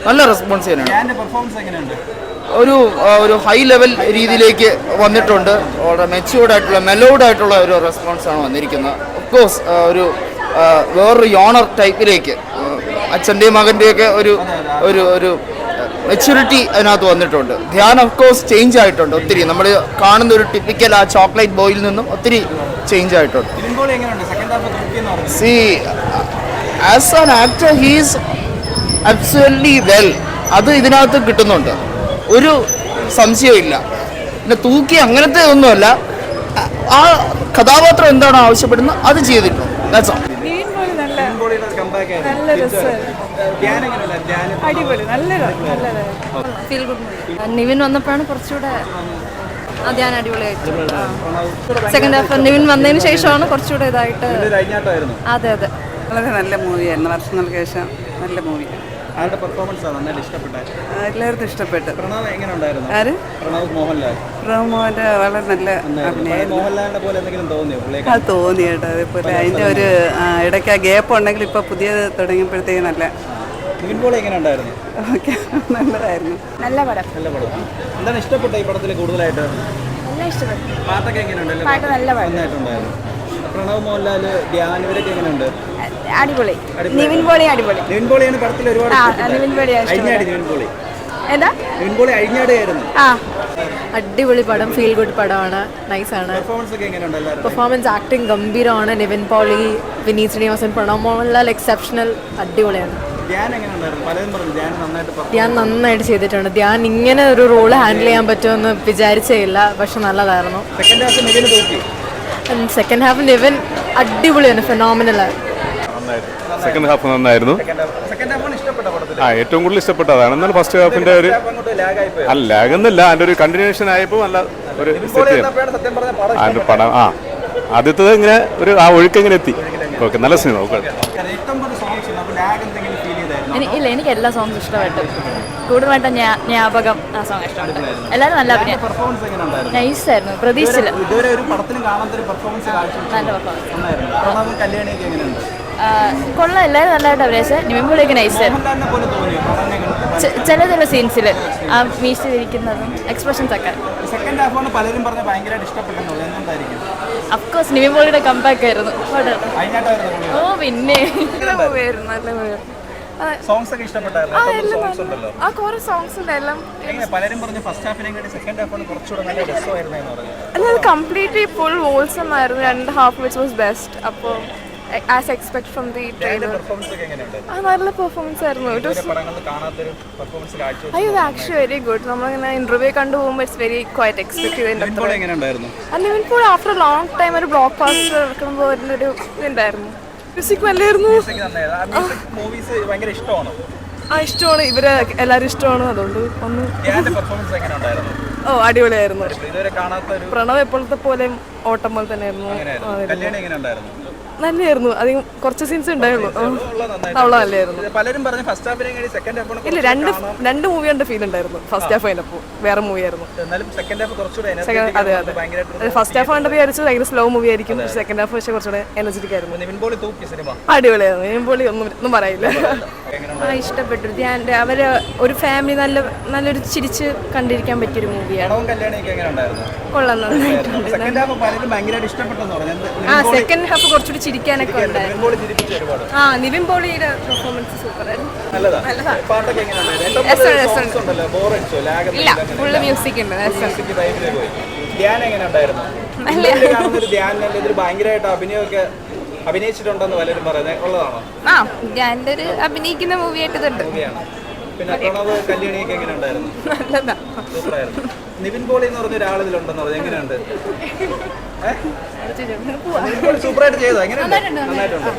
നല്ല റെസ്പോൺസ് തന്നെയാണ്. ഒരു ഹൈ ലെവൽ രീതിയിലേക്ക് വന്നിട്ടുണ്ട്. വളരെ മെച്യൂർഡ് ആയിട്ടുള്ള മെലോഡ് ആയിട്ടുള്ള ഒരു റെസ്പോൺസാണ് വന്നിരിക്കുന്നത്. ഓഫ്കോഴ്സ് ഒരു വേറൊരു യോണർ ടൈപ്പിലേക്ക് അച്ഛൻ്റെയും മകൻ്റെയൊക്കെ ഒരു മെച്യൂരിറ്റി അതിനകത്ത് വന്നിട്ടുണ്ട്. ധ്യാൻ ഓഫ്കോഴ്സ് ചേഞ്ച് ആയിട്ടുണ്ട് ഒത്തിരി. നമ്മൾ കാണുന്ന ഒരു ടിപ്പിക്കൽ ആ ചോക്ലേറ്റ് ബോയിൽ നിന്നും ഒത്തിരി ചേഞ്ച് ആയിട്ടുണ്ട്. C as an actor he's absolutely well. അത് ഇതിനകത്ത് കിട്ടുന്നുണ്ട്, ഒരു സംശയമില്ല. പിന്നെ തൂക്കി അങ്ങനത്തെ ഒന്നുമല്ല, ആ കഥാപാത്രം എന്താണോ ആവശ്യപ്പെടുന്നത് അത് ചെയ്തിട്ടുണ്ട്. നിവിൻ വന്നപ്പോഴാണ് കുറച്ചുകൂടെ ധ്യാൻ അടിപൊളിയായിട്ട്. സെക്കൻഡ് ഹാഫ് നിവിൻ വന്നതിന് ശേഷമാണ് കുറച്ചുകൂടെ ഇതായിട്ട്. അതെ അതെ, വളരെ നല്ല മൂവിയായിരുന്നു. വർഷങ്ങൾക്ക് ശേഷം നല്ല മൂവി. എല്ലാവർക്കും ഇഷ്ടപ്പെട്ടു. പ്രണവ് വളരെ നല്ല അഭിനയമായിരുന്നു. അത് തോന്നി കേട്ടോ. അതേപോലെ അതിൻ്റെ ഒരു ഇടയ്ക്ക് ആ ഗ്യാപ്പ് ഉണ്ടെങ്കിൽ ഇപ്പോൾ പുതിയത് തുടങ്ങിയപ്പോഴത്തേക്ക് നല്ല ഓക്കെ നല്ലതായിരുന്നു. നല്ല പടം. എന്താണ് ഇഷ്ടപ്പെട്ട ഈ പടത്തിൽ കൂടുതലായിട്ട്? പാട്ടൊക്കെ എങ്ങനെയുണ്ട്? പാട്ട് നല്ല പ്രണവ് മോഹൻലാൽ ധ്യാൻ ഇവരൊക്കെ എങ്ങനെയുണ്ട്? അടിപൊളി. നിവിൻ പോളി അടിപൊളി. നിവിൻ പോളിയാണ് പടത്തിൽ ഒരുപാട് അടിപൊളി പടം, ഫീൽ ഗുഡ് പടമാണ്, നൈസാണ്. പെർഫോമൻസ് ആക്ടിങ് ഗംഭീരമാണ്. നിവിൻ പോളി, വിനീത് ശ്രീനിവാസൻ, പ്രണവ് മോഹൻലാൽ എക്സെപ്ഷണൽ, അടിപൊളിയാണ്. ധ്യാൻ നന്നായിട്ട് ചെയ്തിട്ടുണ്ട്. ധ്യാൻ ഇങ്ങനെ ഒരു റോള് ഹാൻഡിൽ ചെയ്യാൻ പറ്റുമെന്ന് വിചാരിച്ചേ ഇല്ല, പക്ഷെ നല്ലതായിരുന്നു. സെക്കൻഡ് ഹാഫ് നിവിൻ അടിപൊളിയാണ്, ഫെനോമിനലാണ്. സെക്കൻഡ് ഹാഫ് നന്നായിരുന്നു. ഏറ്റവും കൂടുതൽ ഇഷ്ടപ്പെട്ടത് അതാണ്. എന്നാൽ ഫസ്റ്റ് ഹാഫിന്റെ ഒരു ലാഗ് എന്നല്ല, അതിന്റെ ഒരു കണ്ടിന്യൂഷൻ ആയപ്പോൾ നല്ല ഒരു അതിന്റെ പടം ആദ്യത്തത് ഇങ്ങനെ ഒരു ആ ഒഴുക്ക് ഇങ്ങനെ എത്തി. ഓക്കെ, നല്ല സിനിമ. ഇല്ല, എനിക്ക് എല്ലാ സോങ്സും ഇഷ്ടപ്പെട്ടു. കൂടുതലായിട്ട് ജ്ഞാപകം ആ സോങ് ഇഷ്ടപ്പെട്ടു. എല്ലാവരും നല്ല അഭിനയം, നൈസായിരുന്നു, പ്രതീക്ഷിച്ചില്ല. നല്ല പെർഫോമൻസ് കൊള്ളാം. എല്ലാവരും നല്ലതായിട്ട് അഭിനയിച്ച. നിവിൻ പോളിയൊക്കെ നൈസായിരുന്നു. ചില സീൻസിൽ ആ മീശിരിക്കുന്നതും എക്സ്പ്രഷൻസ് ഒക്കെ. അഫ്കോഴ്സ് നിവിൻ പോളിയുടെ കംബാക്ക് ആയിരുന്നു. ഓ പിന്നെ കംപ്ലീറ്റ്ലി ഫുൾ വോൾസം ആയിരുന്നു. 2.5 which was best. അപ്പോൾ as expect from the trailer. നല്ല പെർഫോമൻസ് ആയിരുന്നു. അയ്യോ, ആക്ച്വലി വെരി ഗുഡ്. നമ്മളിങ്ങനെ ഇന്റർവ്യൂ കണ്ടു പോകുമ്പോൾ ഇറ്റ്സ് വെരി ക്വൈറ്റ് എക്സ്പെക്ട് ചെയ്തിട്ടുണ്ടായിരുന്നു. Nivin Pauly after long time ഒരു ബ്ലോക്ക് ബാസ്റ്റർ ഇറക്കുമ്പോൾ ഒരു ഇതുണ്ടായിരുന്നു. മ്യൂസിക് നല്ലായിരുന്നു. ഇഷ്ടമാണ്, ഇവര് എല്ലാവരും ഇഷ്ടമാണ്. അതുകൊണ്ട് ഒന്ന് അടിപൊളിയായിരുന്നു. പ്രണവ് എപ്പോഴത്തെ പോലെയും ഓട്ടം പോലെ തന്നെയായിരുന്നു. നല്ലായിരുന്നു. അധികം കുറച്ച് സീൻസ് ഉണ്ടായുള്ളൂ. നല്ലായിരുന്നു. ഇല്ല, രണ്ട് മൂവി കണ്ട ഫീൽ ഉണ്ടായിരുന്നു. ഫസ്റ്റ് ഹാഫ് കഴിഞ്ഞപ്പോൾ വേറെ മൂവി ആയിരുന്നു. അതെ അതെ, ഫസ്റ്റ് ഹാഫ് കണ്ടപ്പോൾ വിചാരിച്ചു ഭയങ്കര സ്ലോ മൂവി ആയിരിക്കും. സെക്കൻഡ് ഹാഫ് പക്ഷേ കുറച്ചുകൂടെ എനർജറ്റിക് ആയിരുന്നു. അടിപൊളിയായിരുന്നു. നിവിൻ പോളി ഒന്നും പറയില്ല. ഇഷ്ടപ്പെട്ടു. ധ്യാൻ്റെ അവര് ഒരു ഫാമിലി നല്ലൊരു ചിരിച്ച് കണ്ടിരിക്കാൻ പറ്റിയൊരു മൂവിയാണ്. കൊള്ളാം, നന്നായിട്ടുണ്ട്. സെക്കൻഡ് ഹാഫ് കുറച്ചുകൂടി ചിരിക്കാനൊക്കെ ഉണ്ടായിരുന്നു. നിവിൻ പോളിയുടെ പെർഫോമൻസ് സൂപ്പറായിരുന്നു. ഇല്ല, ഫുള്ള് മ്യൂസിക് ഉണ്ട്. അഭിനയിച്ചിട്ടുണ്ടെന്ന് പലരും പറയുന്നത് ഉള്ളതാണോ? ധ്യാൻ്റെ ഒരു അഭിനയിക്കുന്ന മൂവിയായിട്ട് ഇതുണ്ട്. പിന്നെ പ്രണവ് കല്യാണിയൊക്കെ എങ്ങനെ ഉണ്ടായിരുന്നു? സൂപ്പറായിരുന്നു. നിവിൻ പോളി എന്ന് പറഞ്ഞ ഒരാൾ ഇതിലുണ്ടെന്ന് പറഞ്ഞു. എങ്ങനെയുണ്ട്? സൂപ്പറായിട്ട് ചെയ്തോ? എങ്ങനെയുണ്ട്? നന്നായിട്ടുണ്ട്.